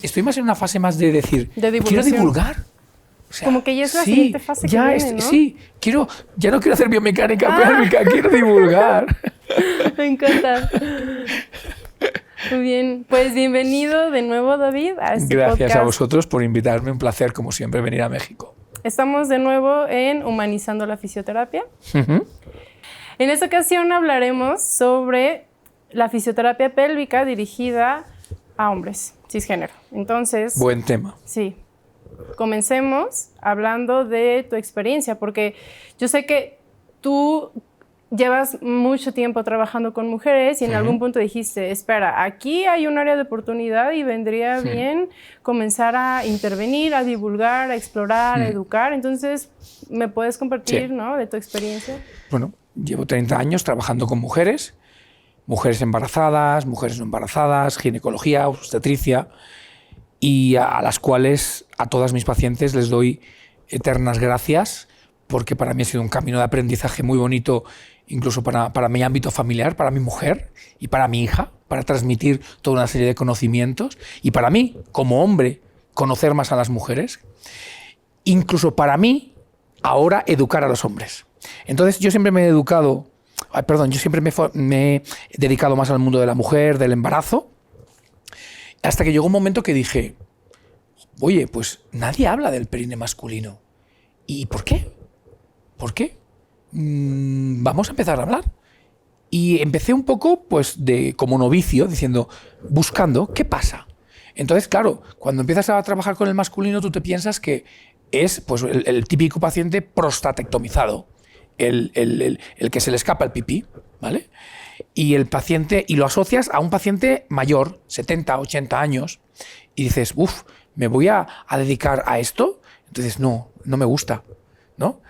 estoy más en una fase más de decir, quiero divulgar. O sea, como que ya es la siguiente fase que viene, ¿no? Sí, ya no quiero hacer biomecánica pélvica, quiero divulgar. Me encanta. Muy bien, pues bienvenido de nuevo, David, a este Gracias podcast. A vosotros por invitarme, un placer, como siempre, venir a México. Estamos de nuevo en Humanizando la Fisioterapia. En esta ocasión hablaremos sobre la fisioterapia pélvica dirigida a hombres cisgénero. Entonces, buen tema. Sí. Comencemos hablando de tu experiencia, porque yo sé que tú llevas mucho tiempo trabajando con mujeres y en algún punto dijiste, espera, aquí hay un área de oportunidad y vendría bien comenzar a intervenir, a divulgar, a explorar, a educar. Entonces, ¿me puedes compartir, ¿no?, de tu experiencia? Bueno, llevo 30 años trabajando con mujeres embarazadas, mujeres no embarazadas, ginecología, obstetricia, y a las cuales a todas mis pacientes les doy eternas gracias, porque para mí ha sido un camino de aprendizaje muy bonito, incluso para mi ámbito familiar, para mi mujer y para mi hija, para transmitir toda una serie de conocimientos, y para mí, como hombre, conocer más a las mujeres, incluso para mí, ahora educar a los hombres. Entonces yo siempre me he dedicado más al mundo de la mujer, del embarazo, hasta que llegó un momento que dije, oye, pues nadie habla del perine masculino. ¿Y por qué? ¿Por qué? Vamos a empezar a hablar. Y empecé un poco, pues, como novicio, buscando, ¿qué pasa? Entonces, claro, cuando empiezas a trabajar con el masculino, tú te piensas que es, pues, el típico paciente prostatectomizado, el que se le escapa el pipí, ¿vale? Y lo asocias a un paciente mayor, 70, 80 años, y dices, ¿me voy a dedicar a esto? Entonces, no me gusta, ¿no?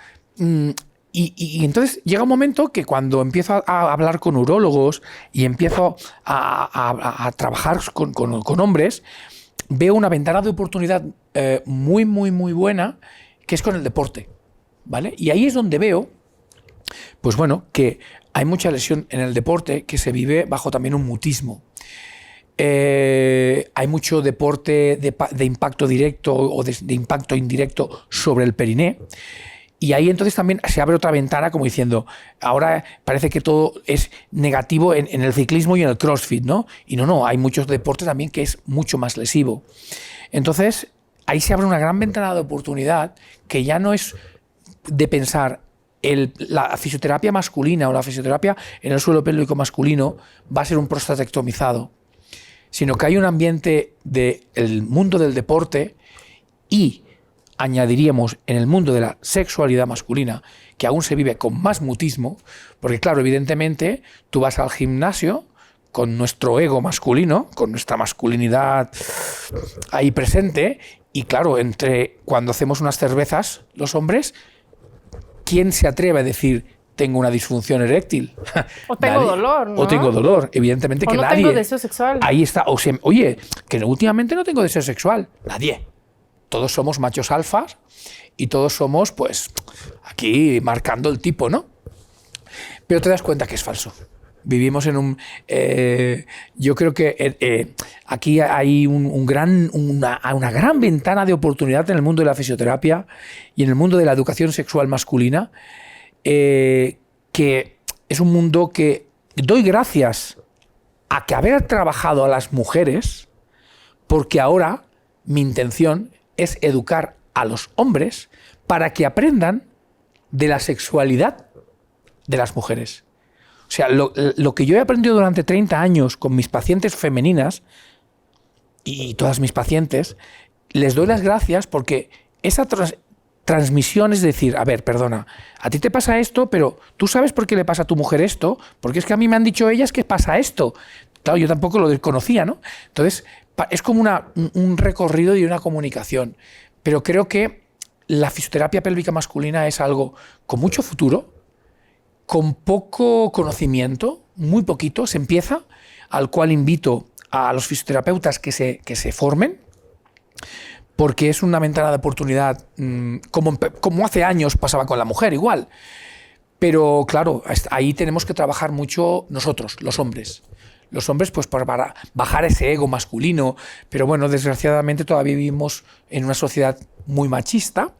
Y entonces llega un momento que cuando empiezo a hablar con urólogos y empiezo a trabajar con hombres, veo una ventana de oportunidad muy, muy, muy buena, que es con el deporte, ¿vale? Y ahí es donde veo, pues bueno, que hay mucha lesión en el deporte que se vive bajo también un mutismo. Hay mucho deporte de impacto directo o de impacto indirecto sobre el periné. Y ahí entonces también se abre otra ventana como diciendo, ahora parece que todo es negativo en el ciclismo y en el CrossFit, ¿no? Y no, hay muchos deportes también que es mucho más lesivo. Entonces, ahí se abre una gran ventana de oportunidad que ya no es de pensar la fisioterapia masculina o la fisioterapia en el suelo pélvico masculino va a ser un prostatectomizado, sino que hay un ambiente del mundo del deporte y añadiríamos en el mundo de la sexualidad masculina, que aún se vive con más mutismo, porque claro, evidentemente tú vas al gimnasio con nuestro ego masculino, con nuestra masculinidad ahí presente, y claro, cuando hacemos unas cervezas, los hombres, ¿quién se atreve a decir tengo una disfunción eréctil? O tengo dolor, ¿no? O tengo dolor, evidentemente que no nadie. Tengo deseo sexual. Ahí está. Oye, que últimamente no tengo deseo sexual. Nadie. Todos somos machos alfas y todos somos, pues, aquí marcando el tipo, ¿no? Pero te das cuenta que es falso. Vivimos en un... yo creo que aquí hay una gran ventana de oportunidad en el mundo de la fisioterapia y en el mundo de la educación sexual masculina, que es un mundo que doy gracias a que haber trabajado a las mujeres, porque ahora mi intención es educar a los hombres para que aprendan de la sexualidad de las mujeres. O sea, lo que yo he aprendido durante 30 años con mis pacientes femeninas y todas mis pacientes, les doy las gracias porque esa transmisión es decir, a ver, perdona, a ti te pasa esto, pero ¿tú sabes por qué le pasa a tu mujer esto? Porque es que a mí me han dicho ellas que pasa esto. Claro, yo tampoco lo desconocía, ¿no? Entonces, es como un recorrido y una comunicación. Pero creo que la fisioterapia pélvica masculina es algo con mucho futuro, con poco conocimiento, muy poquito, se empieza, al cual invito a los fisioterapeutas que se formen, porque es una ventana de oportunidad, como hace años pasaba con la mujer, igual. Pero claro, ahí tenemos que trabajar mucho nosotros, los hombres. los hombres pues para bajar ese ego masculino. Pero bueno, desgraciadamente todavía vivimos en una sociedad muy machista.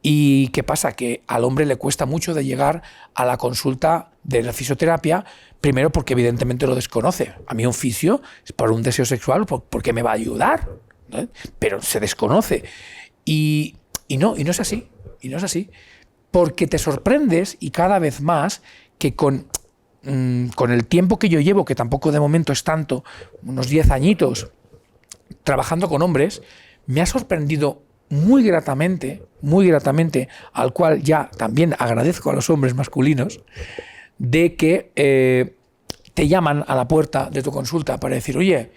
¿Y qué pasa? Que al hombre le cuesta mucho de llegar a la consulta de la fisioterapia, primero porque evidentemente lo desconoce. A mí un fisio es por un deseo sexual, porque me va a ayudar, ¿no? Pero se desconoce. Y no es así. Y no es así. Porque te sorprendes, y cada vez más, que con el tiempo que yo llevo, que tampoco de momento es tanto, unos 10 añitos, trabajando con hombres, me ha sorprendido muy gratamente, al cual ya también agradezco a los hombres masculinos, de que te llaman a la puerta de tu consulta para decir, oye,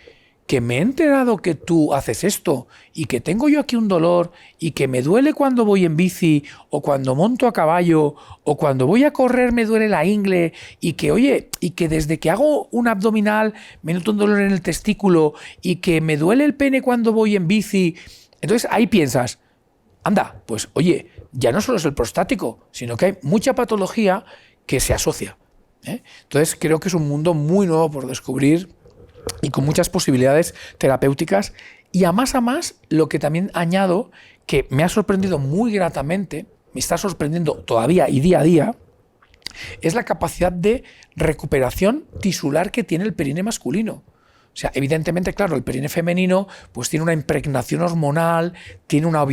que me he enterado que tú haces esto y que tengo yo aquí un dolor y que me duele cuando voy en bici o cuando monto a caballo o cuando voy a correr me duele la ingle y que, oye, y que desde que hago un abdominal me noto un dolor en el testículo y que me duele el pene cuando voy en bici. Entonces ahí piensas, anda, pues oye, ya no solo es el prostático, sino que hay mucha patología que se asocia, ¿eh? Entonces creo que es un mundo muy nuevo por descubrir y con muchas posibilidades terapéuticas. Y a más, lo que también añado, que me ha sorprendido muy gratamente, me está sorprendiendo todavía y día a día, es la capacidad de recuperación tisular que tiene el perine masculino. O sea, evidentemente, claro, el perine femenino pues tiene una impregnación hormonal, tiene una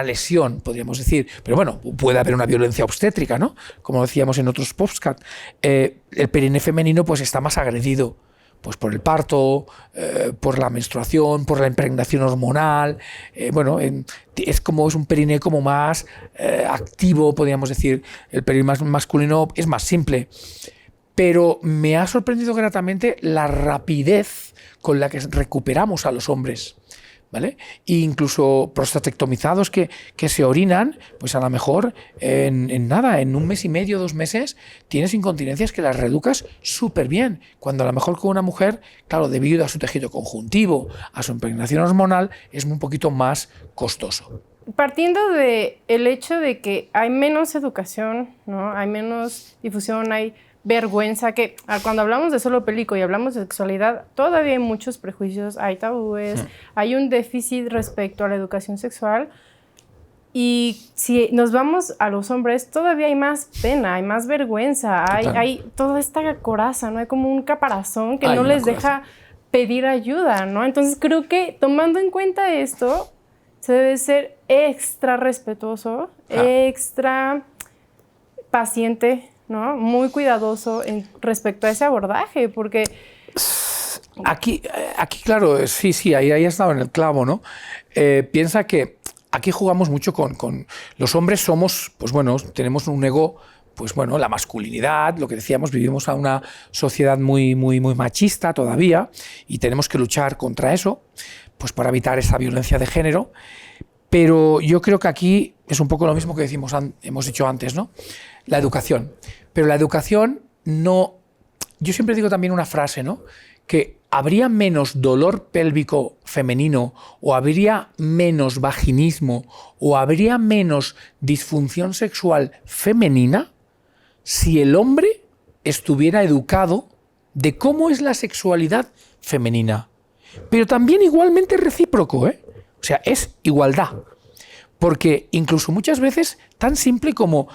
lesión, podríamos decir. Pero bueno, puede haber una violencia obstétrica, ¿no? Como decíamos en otros podcasts. El perine femenino pues está más agredido pues por el parto, por la menstruación, por la impregnación hormonal. Es un perine como más activo, podríamos decir. El perine masculino es más simple. Pero me ha sorprendido gratamente la rapidez con la que recuperamos a los hombres, ¿vale? E incluso prostatectomizados que se orinan, pues a lo mejor en un mes y medio, 2 meses, tienes incontinencias que las reeducas súper bien. Cuando a lo mejor con una mujer, claro, debido a su tejido conjuntivo, a su impregnación hormonal, es un poquito más costoso. Partiendo del hecho de que hay menos educación, ¿no? Hay menos difusión, hay vergüenza, que cuando hablamos de solo pélvico y hablamos de sexualidad, todavía hay muchos prejuicios, hay tabúes, hay un déficit respecto a la educación sexual. Y si nos vamos a los hombres, todavía hay más pena, hay más vergüenza, hay toda esta coraza, ¿no? Hay como un caparazón que no les deja pedir ayuda, ¿no? Entonces creo que tomando en cuenta esto, se debe ser extra respetuoso, extra paciente, ¿no? Muy cuidadoso respecto a ese abordaje, porque... Aquí claro, sí, ahí has dado en el clavo, ¿no? Piensa que aquí jugamos mucho con... Los hombres somos, pues bueno, tenemos un ego, pues bueno, la masculinidad, lo que decíamos, vivimos en una sociedad muy machista todavía y tenemos que luchar contra eso, pues para evitar esa violencia de género. Pero yo creo que aquí es un poco lo mismo que hemos dicho antes, ¿no? La educación. Pero la educación no... Yo siempre digo también una frase, ¿no? Que habría menos dolor pélvico femenino o habría menos vaginismo o habría menos disfunción sexual femenina si el hombre estuviera educado de cómo es la sexualidad femenina. Pero también igualmente recíproco, ¿eh? O sea, es igualdad. Porque incluso muchas veces tan simple como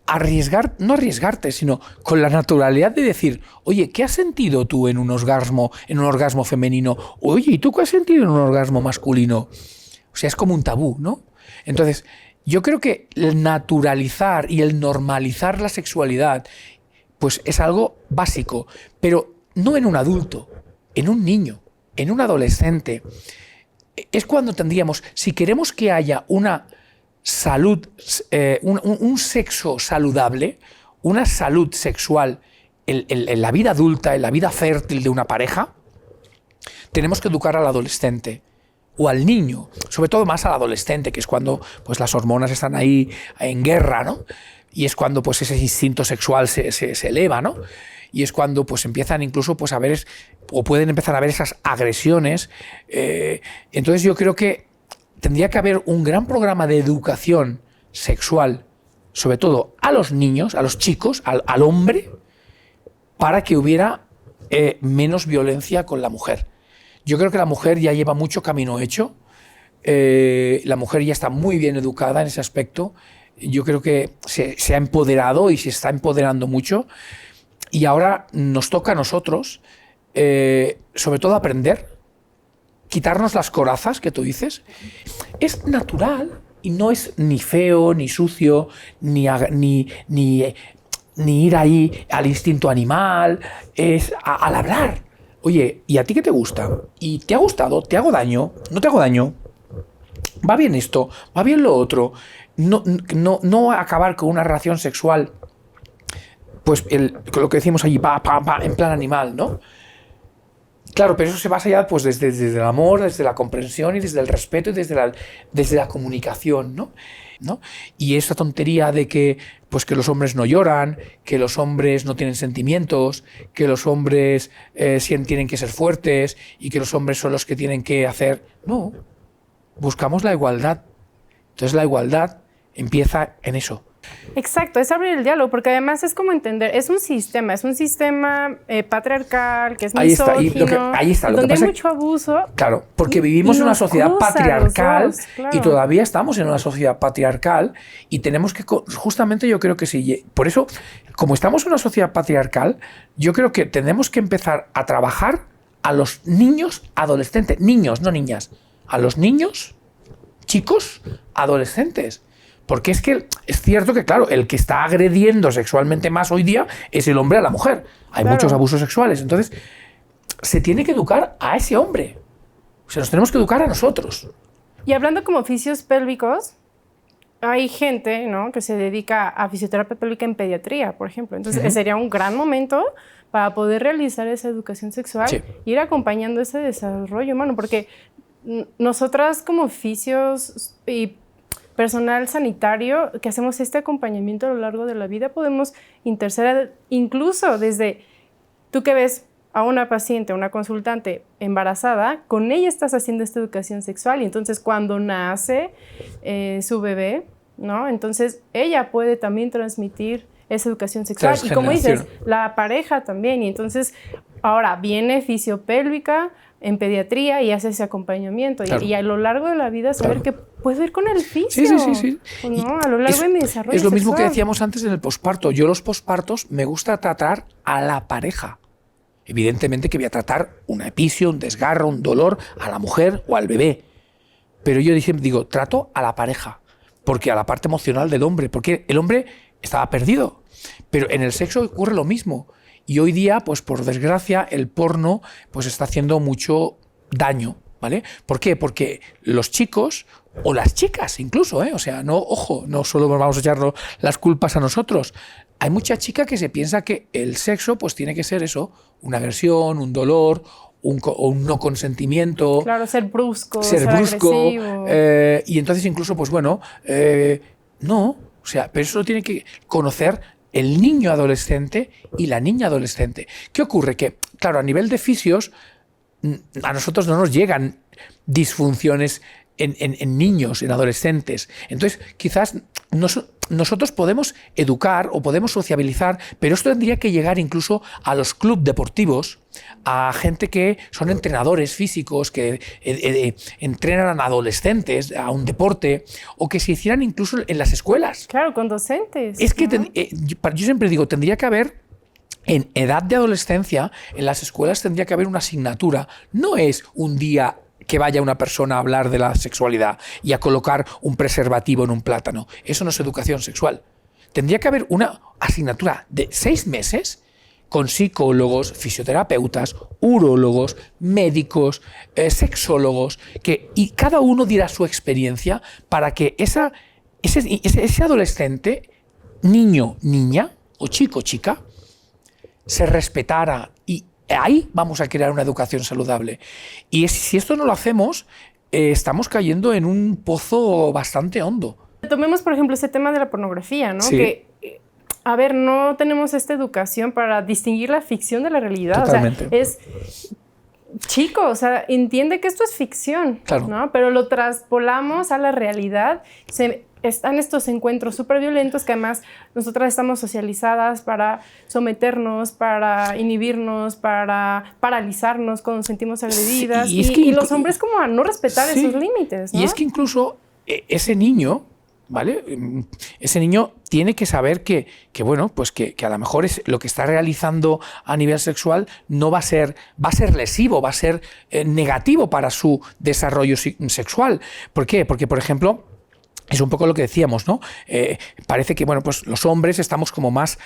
no arriesgarte, sino con la naturalidad de decir, oye, ¿qué has sentido tú en un orgasmo femenino? Oye, ¿y tú qué has sentido en un orgasmo masculino? O sea, es como un tabú, ¿no? Entonces, yo creo que el naturalizar y el normalizar la sexualidad, pues es algo básico, pero no en un adulto, en un niño, en un adolescente. Es cuando tendríamos, si queremos que haya una salud, un sexo saludable, una salud sexual en la vida adulta, en la vida fértil de una pareja, tenemos que educar al adolescente o al niño, sobre todo más al adolescente, que es cuando pues, las hormonas están ahí en guerra, ¿no? Y es cuando pues, ese instinto sexual se eleva, ¿no? Y es cuando pues, empiezan incluso pues, a ver, o pueden empezar a ver esas agresiones. Entonces yo creo que tendría que haber un gran programa de educación sexual, sobre todo a los niños, a los chicos, al hombre, para que hubiera menos violencia con la mujer. Yo creo que la mujer ya lleva mucho camino hecho. La mujer ya está muy bien educada en ese aspecto. Yo creo que se ha empoderado y se está empoderando mucho. Y ahora nos toca a nosotros, sobre todo, aprender, quitarnos las corazas que tú dices. Es natural y no es ni feo, ni sucio, ni ir ahí al instinto animal. Es al hablar. Oye, ¿y a ti qué te gusta? ¿Y te ha gustado? ¿Te hago daño? ¿No te hago daño? ¿Va bien esto? ¿Va bien lo otro? No acabar con una relación sexual, pues lo que decimos allí, en plan animal, ¿no? Claro, pero eso se basa ya pues, desde el amor, desde la comprensión y desde el respeto y desde la comunicación, ¿no? Y esa tontería de que los hombres no lloran, que los hombres no tienen sentimientos, que los hombres tienen que ser fuertes y que los hombres son los que tienen que hacer... No, buscamos la igualdad. Entonces la igualdad empieza en eso. Exacto, es abrir el diálogo, porque además es como entender, es un sistema patriarcal, que es misógino, ahí está. Donde hay mucho abuso. Claro, porque vivimos en una sociedad patriarcal claro. Y todavía estamos en una sociedad patriarcal y tenemos que, justamente yo creo que sí, por eso, como estamos en una sociedad patriarcal, yo creo que tenemos que empezar a trabajar a los niños adolescentes, niños, no niñas, a los niños, chicos, adolescentes. Porque es cierto que, claro, el que está agrediendo sexualmente más hoy día es el hombre a la mujer. Hay muchos abusos sexuales. Entonces, se tiene que educar a ese hombre. O sea, nos tenemos que educar a nosotros. Y hablando como oficios pélvicos, hay gente, ¿no?, que se dedica a fisioterapia pélvica en pediatría, por ejemplo. Entonces, sería un gran momento para poder realizar esa educación sexual, ir acompañando ese desarrollo humano. Porque nosotras como oficios y personal sanitario que hacemos este acompañamiento a lo largo de la vida, podemos interceder incluso desde tú que ves a una paciente, a una consultante embarazada, con ella estás haciendo esta educación sexual y entonces cuando nace su bebé, ¿no?, entonces ella puede también transmitir esa educación sexual. Y como dices, la pareja también. Y entonces ahora viene fisiopélvica en pediatría y hace ese acompañamiento. Y a lo largo de la vida saber que puedo ir con el fisio. Sí. ¿No? A lo largo de mi desarrollo es lo mismo sexual. que decíamos antes en el posparto. Yo los pospartos me gusta tratar a la pareja. Evidentemente que voy a tratar una episio, un desgarro, un dolor a la mujer o al bebé. Pero yo digo, trato a la pareja. Porque a la parte emocional del hombre. Porque el hombre estaba perdido. Pero en el sexo ocurre lo mismo. Y hoy día, pues por desgracia, el porno pues está haciendo mucho daño, ¿vale? ¿Por qué? Porque los chicos, o las chicas incluso, o sea, no solo vamos a echarnos las culpas a nosotros. Hay mucha chica que se piensa que el sexo pues tiene que ser eso, una agresión, un dolor, un no consentimiento. Claro, ser brusco, ser agresivo. Y entonces incluso, pues bueno, no, o sea, pero eso lo tiene que conocer el niño adolescente y la niña adolescente. ¿Qué ocurre? Que, claro, a nivel de fisios, a nosotros no nos llegan disfunciones en niños, en adolescentes. Entonces, quizás nosotros podemos educar o podemos sociabilizar, pero esto tendría que llegar incluso a los clubes deportivos, a gente que son entrenadores físicos, que entrenan a adolescentes a un deporte, o que se hicieran incluso en las escuelas. Claro, con docentes. Es que yo siempre digo, tendría que haber, en edad de adolescencia, en las escuelas tendría que haber una asignatura. No es un día que vaya una persona a hablar de la sexualidad y a colocar un preservativo en un plátano. Eso no es educación sexual. Tendría que haber una asignatura de 6 meses con psicólogos, fisioterapeutas, urólogos, médicos, sexólogos, y cada uno diera su experiencia para que ese adolescente, niño, niña, o chico, chica, se respetara, y ahí vamos a crear una educación saludable. Y si esto no lo hacemos, estamos cayendo en un pozo bastante hondo. Tomemos, por ejemplo, ese tema de la pornografía, ¿no? Sí. Que, a ver, no tenemos esta educación para distinguir la ficción de la realidad. Totalmente. O sea, chico, o sea, entiende que esto es ficción, Claro. ¿no? Pero lo traspolamos a la realidad. Están estos encuentros súper violentos que además nosotras estamos socializadas para someternos, para inhibirnos, para paralizarnos cuando nos sentimos agredidas. Sí, y los hombres como a no respetar sí, esos límites, ¿no? Y es que incluso ese niño, ¿vale? Ese niño tiene que saber que bueno, pues que a lo mejor es lo que está realizando a nivel sexual no va a ser lesivo, va a ser negativo para su desarrollo sexual. ¿Por qué? Porque, por ejemplo, es un poco lo que decíamos, ¿no? Parece que, bueno, pues los hombres estamos como más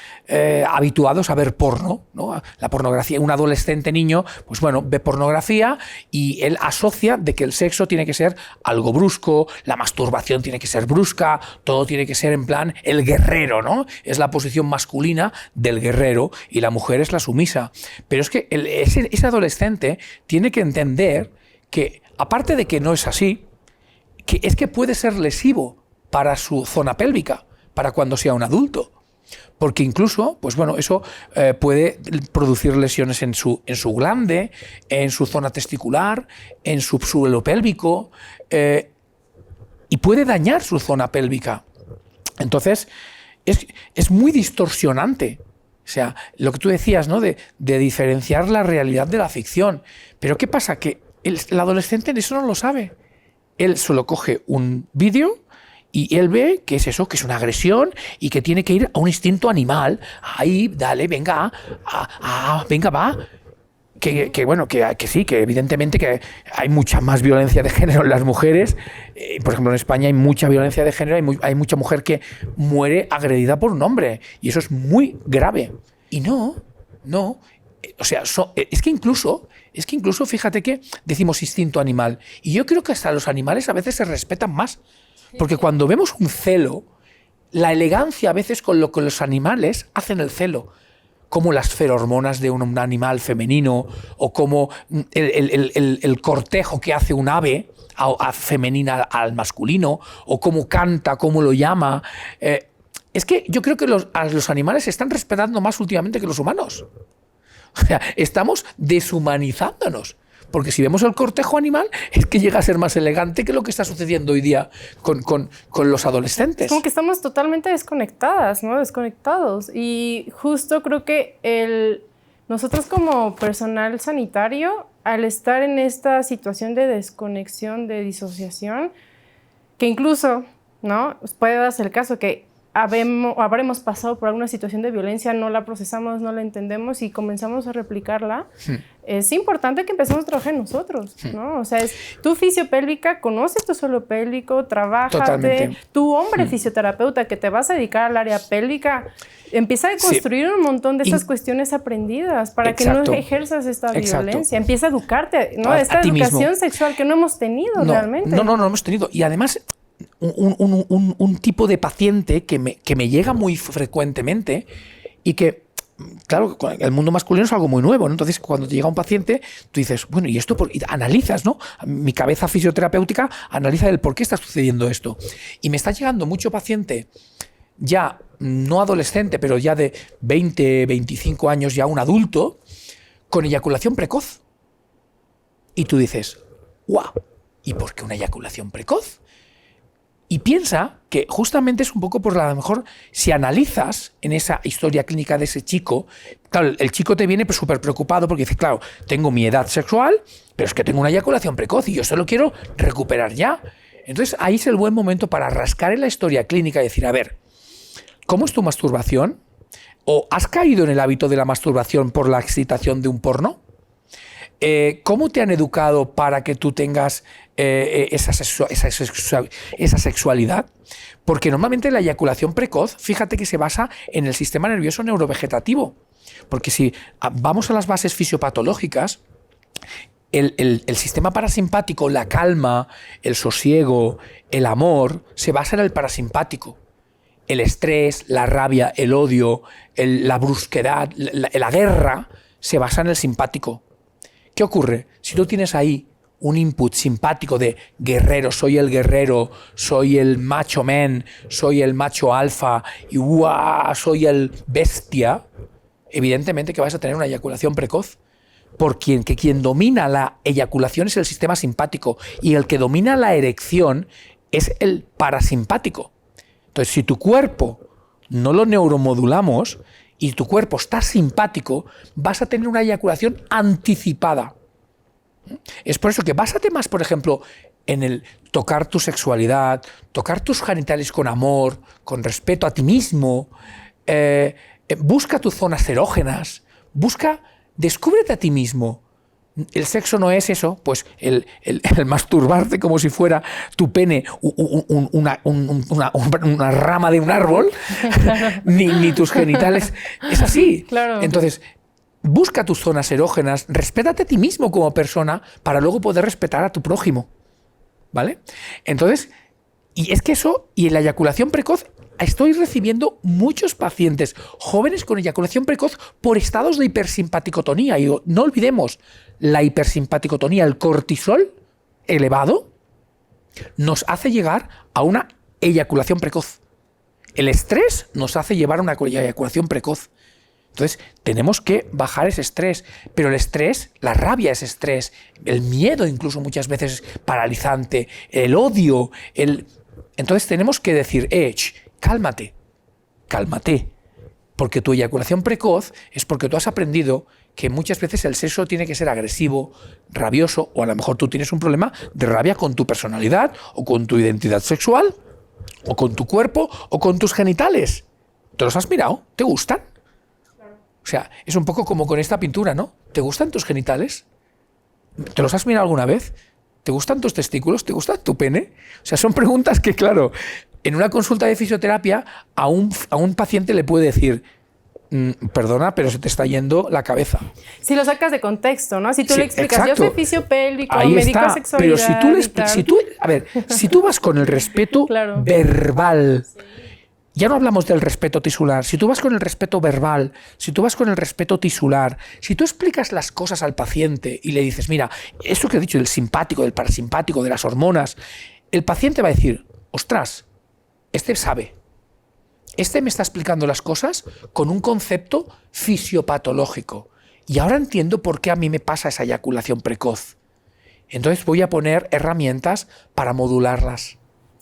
habituados a ver porno, ¿no? La pornografía. Un adolescente niño, pues bueno, ve pornografía y él asocia de que el sexo tiene que ser algo brusco, la masturbación tiene que ser brusca, todo tiene que ser en plan el guerrero, ¿no? Es la posición masculina del guerrero y la mujer es la sumisa. Pero es que ese adolescente tiene que entender que, aparte de que no es así, que es que puede ser lesivo para su zona pélvica, para cuando sea un adulto. Porque incluso, pues bueno, eso puede producir lesiones en su glande, en su zona testicular, en su suelo pélvico, y puede dañar su zona pélvica. Entonces, es muy distorsionante. O sea, lo que tú decías, ¿no? De diferenciar la realidad de la ficción. Pero ¿qué pasa? Que el adolescente eso no lo sabe. Él solo coge un vídeo y él ve que es eso, que es una agresión y que tiene que ir a un instinto animal. Ahí, dale, venga, venga, va. Bueno, que sí, que evidentemente que hay mucha más violencia de género en las mujeres. Por ejemplo, en España hay mucha violencia de género, hay mucha mujer que muere agredida por un hombre. Y eso es muy grave. Y no. O sea, es que incluso fíjate que decimos instinto animal. Y yo creo que hasta los animales a veces se respetan más. Porque cuando vemos un celo, la elegancia a veces con lo que los animales hacen el celo. Como las ferormonas de un animal femenino o como el cortejo que hace un ave femenina al masculino o cómo canta, cómo lo llama. Es que yo creo que los animales se están respetando más últimamente que los humanos. O sea, estamos deshumanizándonos. Porque si vemos el cortejo animal, es que llega a ser más elegante que lo que está sucediendo hoy día con los adolescentes. Como que estamos totalmente desconectadas, ¿no? Desconectados. Y justo creo que nosotros como personal sanitario, al estar en esta situación de desconexión, de disociación, que incluso, ¿no? Puede darse el caso que habremos pasado por alguna situación de violencia, no la procesamos, no la entendemos y comenzamos a replicarla, es importante que empecemos a trabajar en nosotros, ¿no? O sea, tu fisiopélvica, conoces tu suelo pélvico, trabájate, tu hombre fisioterapeuta que te vas a dedicar al área pélvica, empieza a construir un montón de esas cuestiones aprendidas para que no ejerzas esta violencia, empieza a educarte, ¿no? Esta educación sexual que no hemos tenido realmente. No hemos tenido. Y además, un tipo de paciente que me llega muy frecuentemente y que, claro, el mundo masculino es algo muy nuevo, ¿no? Entonces, cuando te llega un paciente, tú dices, bueno, y esto, y analizas, ¿no? Mi cabeza fisioterapéutica analiza el por qué está sucediendo esto. Y me está llegando mucho paciente ya, no adolescente, pero ya de 20, 25 años, ya un adulto, con eyaculación precoz. Y tú dices, ¡guau! ¿Y por qué una eyaculación precoz? Y piensa que justamente es un poco por a lo mejor si analizas en esa historia clínica de ese chico, claro, el chico te viene súper preocupado porque dice, claro, tengo mi edad sexual, pero es que tengo una eyaculación precoz y yo solo quiero recuperar ya. Entonces ahí es el buen momento para rascar en la historia clínica y decir, a ver, ¿cómo es tu masturbación? ¿O has caído en el hábito de la masturbación por la excitación de un porno? ¿Cómo te han educado para que tú tengas esa sexualidad? Porque normalmente la eyaculación precoz, fíjate que se basa en el sistema nervioso neurovegetativo. Porque si vamos a las bases fisiopatológicas, el sistema parasimpático, la calma, el sosiego, el amor, se basa en el parasimpático. El estrés, la rabia, el odio, la brusquedad, la guerra, se basa en el simpático. ¿Qué ocurre? Si tú tienes ahí un input simpático de guerrero, soy el guerrero, soy el macho man, soy el macho alfa y soy el bestia, evidentemente que vas a tener una eyaculación precoz. que quien domina la eyaculación es el sistema simpático y el que domina la erección es el parasimpático. Entonces, si tu cuerpo no lo neuromodulamos y tu cuerpo está simpático, vas a tener una eyaculación anticipada. Es por eso que básate más, por ejemplo, en el tocar tu sexualidad, tocar tus genitales con amor, con respeto a ti mismo, busca tus zonas erógenas, descúbrete a ti mismo. El sexo no es eso, pues el masturbarte como si fuera tu pene una rama de un árbol, ni tus genitales. Es así. Claro. Entonces, busca tus zonas erógenas, respétate a ti mismo como persona para luego poder respetar a tu prójimo. ¿Vale? Entonces, y es que eso, y en la eyaculación precoz, estoy recibiendo muchos pacientes jóvenes con eyaculación precoz por estados de hipersimpaticotonía. Y no olvidemos, la hipersimpaticotonía, el cortisol elevado, nos hace llegar a una eyaculación precoz. El estrés nos hace llevar a una eyaculación precoz. Entonces, tenemos que bajar ese estrés. Pero el estrés, la rabia es estrés, el miedo incluso muchas veces es paralizante, el odio, Entonces tenemos que decir, cálmate, cálmate. Porque tu eyaculación precoz es porque tú has aprendido que muchas veces el sexo tiene que ser agresivo, rabioso, o a lo mejor tú tienes un problema de rabia con tu personalidad, o con tu identidad sexual, o con tu cuerpo, o con tus genitales. ¿Te los has mirado? ¿Te gustan? O sea, es un poco como con esta pintura, ¿no? ¿Te gustan tus genitales? ¿Te los has mirado alguna vez? ¿Te gustan tus testículos? ¿Te gusta tu pene? O sea, son preguntas que, claro, en una consulta de fisioterapia a un paciente le puede decir, perdona, pero se te está yendo la cabeza. Si lo sacas de contexto, ¿no? Si tú le explicas, exacto. yo soy fisio-pélvico, ahí médico está. sexualidad. Pero si tú vas con el respeto claro. verbal, ya no hablamos del respeto tisular, si tú vas con el respeto verbal, si tú vas con el respeto tisular, si tú explicas las cosas al paciente y le dices, mira, esto que he dicho del simpático, del parasimpático, de las hormonas, el paciente va a decir, ostras, este sabe. Este me está explicando las cosas con un concepto fisiopatológico. Y ahora entiendo por qué a mí me pasa esa eyaculación precoz. Entonces voy a poner herramientas para modularlas.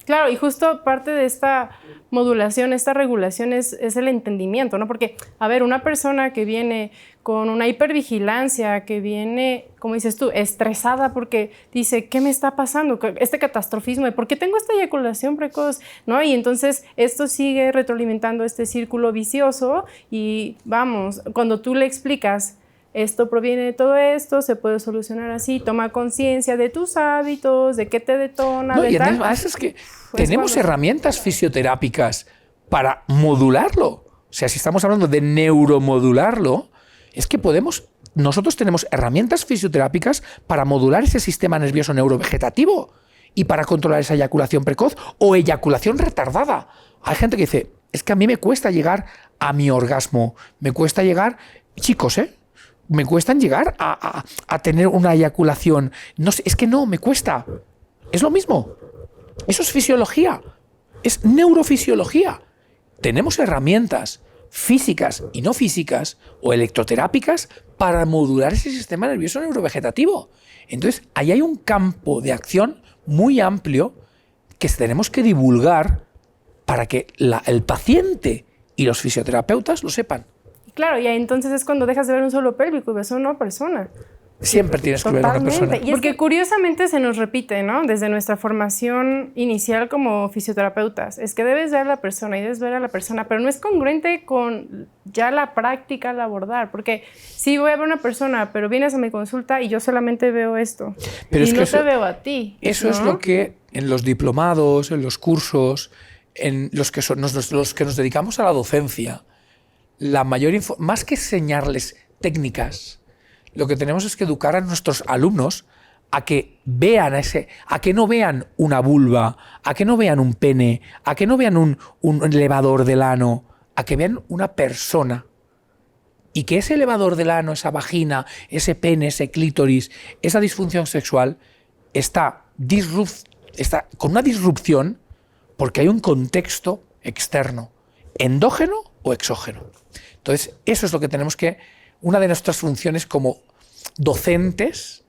Claro, y justo parte de esta modulación, esta regulación es el entendimiento, ¿no? Porque, a ver, una persona que viene con una hipervigilancia, que viene, como dices tú, estresada porque dice, ¿qué me está pasando? Este catastrofismo, ¿por qué tengo esta eyaculación precoz? ¿No? Y entonces esto sigue retroalimentando este círculo vicioso y vamos, cuando tú le explicas, esto proviene de todo esto, se puede solucionar así, toma conciencia de tus hábitos, de qué te detona, No, de y tal. además es que tenemos herramientas fisioterápicas para modularlo. O sea, si estamos hablando de neuromodularlo, es que nosotros tenemos herramientas fisioterápicas para modular ese sistema nervioso neurovegetativo y para controlar esa eyaculación precoz o eyaculación retardada. Hay gente que dice, es que a mí me cuesta llegar a mi orgasmo, me cuesta llegar, chicos, me cuestan llegar a tener una eyaculación. No sé, es que no, me cuesta. Es lo mismo. Eso es fisiología. Es neurofisiología. Tenemos herramientas físicas y no físicas o electroterápicas para modular ese sistema nervioso neurovegetativo. Entonces, ahí hay un campo de acción muy amplio que tenemos que divulgar para que el paciente y los fisioterapeutas lo sepan. Claro, y ahí entonces es cuando dejas de ver un solo pélvico y ves a una persona. Siempre tienes que ver a una persona. Y porque curiosamente se nos repite, ¿no? Desde nuestra formación inicial como fisioterapeutas. Es que debes ver a la persona y debes ver a la persona, pero no es congruente con ya la práctica al abordar. Porque sí voy a ver a una persona, pero vienes a mi consulta y yo solamente veo esto. Pero y es que no te veo a ti. Eso, ¿no? es lo que en los diplomados, en los cursos, en los que nos dedicamos a la docencia, la mayor más que enseñarles técnicas, lo que tenemos es que educar a nuestros alumnos a que vean a que no vean una vulva, a que no vean un pene, a que no vean un elevador del ano, a que vean una persona. Y que ese elevador del ano, esa vagina, ese pene, ese clítoris, esa disfunción sexual está con una disrupción porque hay un contexto externo, endógeno o exógeno. Entonces, eso es lo que tenemos que, una de nuestras funciones como docentes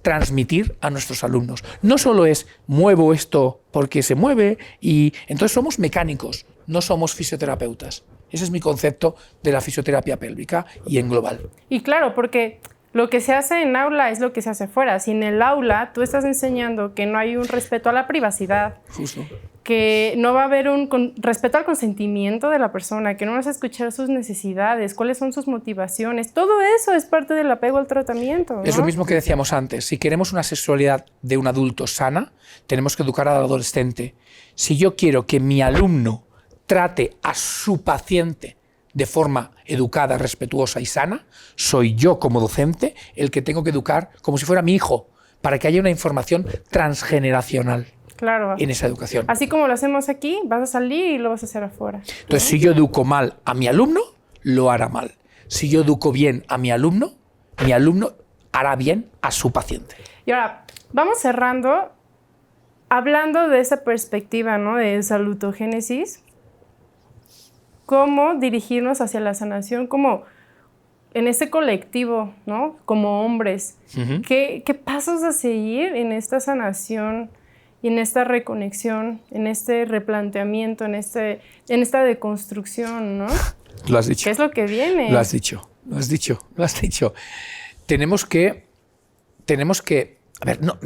transmitir a nuestros alumnos. No solo es muevo esto porque se mueve y entonces somos mecánicos, no somos fisioterapeutas. Ese es mi concepto de la fisioterapia pélvica y en global. Y claro, porque lo que se hace en aula es lo que se hace fuera. Si en el aula tú estás enseñando que no hay un respeto a la privacidad, Justo. que no va a haber un respeto al consentimiento de la persona, que no vas a escuchar sus necesidades, cuáles son sus motivaciones, todo eso es parte del apego al tratamiento, ¿no? Es lo mismo que decíamos antes. Si queremos una sexualidad de un adulto sana, tenemos que educar al adolescente. Si yo quiero que mi alumno trate a su paciente de forma educada, respetuosa y sana, soy yo como docente el que tengo que educar como si fuera mi hijo, para que haya una información transgeneracional. Claro. En esa educación. Así como lo hacemos aquí, vas a salir y lo vas a hacer afuera, ¿no? Entonces, si yo educo mal a mi alumno, lo hará mal. Si yo educo bien a mi alumno hará bien a su paciente. Y ahora, vamos cerrando, hablando de esa perspectiva, ¿no? De salutogénesis, cómo dirigirnos hacia la sanación, como en este colectivo, ¿no? Como hombres. ¿Qué pasos a seguir en esta sanación y en esta reconexión, en este replanteamiento, en esta deconstrucción, ¿no? Lo has dicho. ¿Qué es lo que viene? Lo has dicho. Tenemos que, a ver, no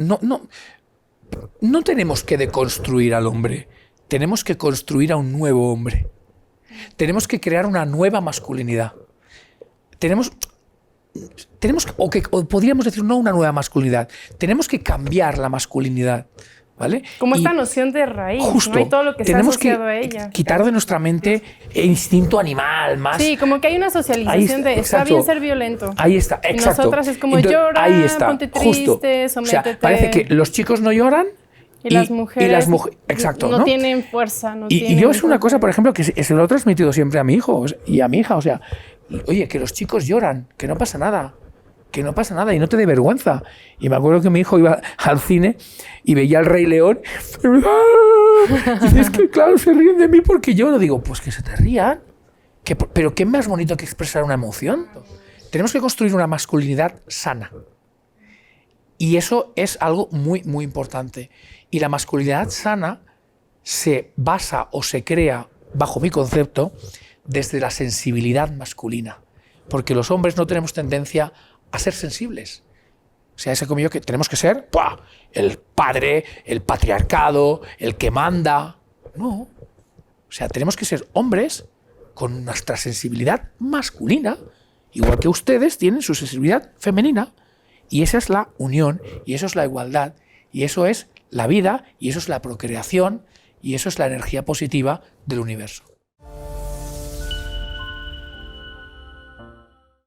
tenemos que deconstruir al hombre, tenemos que construir a un nuevo hombre. Tenemos que crear una nueva masculinidad. O podríamos decir no una nueva masculinidad, tenemos que cambiar la masculinidad. ¿Vale? Como esta noción de raíz, justo, ¿no? Y todo lo que está asociado a ella. Quitar de nuestra mente el instinto animal más. Sí, como que hay una socialización de está bien ser violento. Ahí está, exacto. Y nosotras es como llora, ahí está, ponte triste, justo. sométete. O sea, parece que los chicos no lloran y las mujeres exacto, no tienen fuerza. Y yo es una cosa, por ejemplo, que se lo he transmitido siempre a mi hijo y a mi hija. O sea, oye, que los chicos lloran, que no pasa nada. Que no pasa nada y no te dé vergüenza. Y me acuerdo que mi hijo iba al cine y veía al Rey León. Y es que, claro, se ríen de mí porque yo lo digo, pues que se te rían. Pero ¿qué más bonito que expresar una emoción? Tenemos que construir una masculinidad sana. Y eso es algo muy, muy importante. Y la masculinidad sana se basa o se crea, bajo mi concepto, desde la sensibilidad masculina. Porque los hombres no tenemos tendencia a ser sensibles. O sea, ese como yo que tenemos que ser el padre, el patriarcado, el que manda. No. O sea, tenemos que ser hombres con nuestra sensibilidad masculina, igual que ustedes tienen su sensibilidad femenina. Y esa es la unión, y eso es la igualdad, y eso es la vida, y eso es la procreación, y eso es la energía positiva del universo.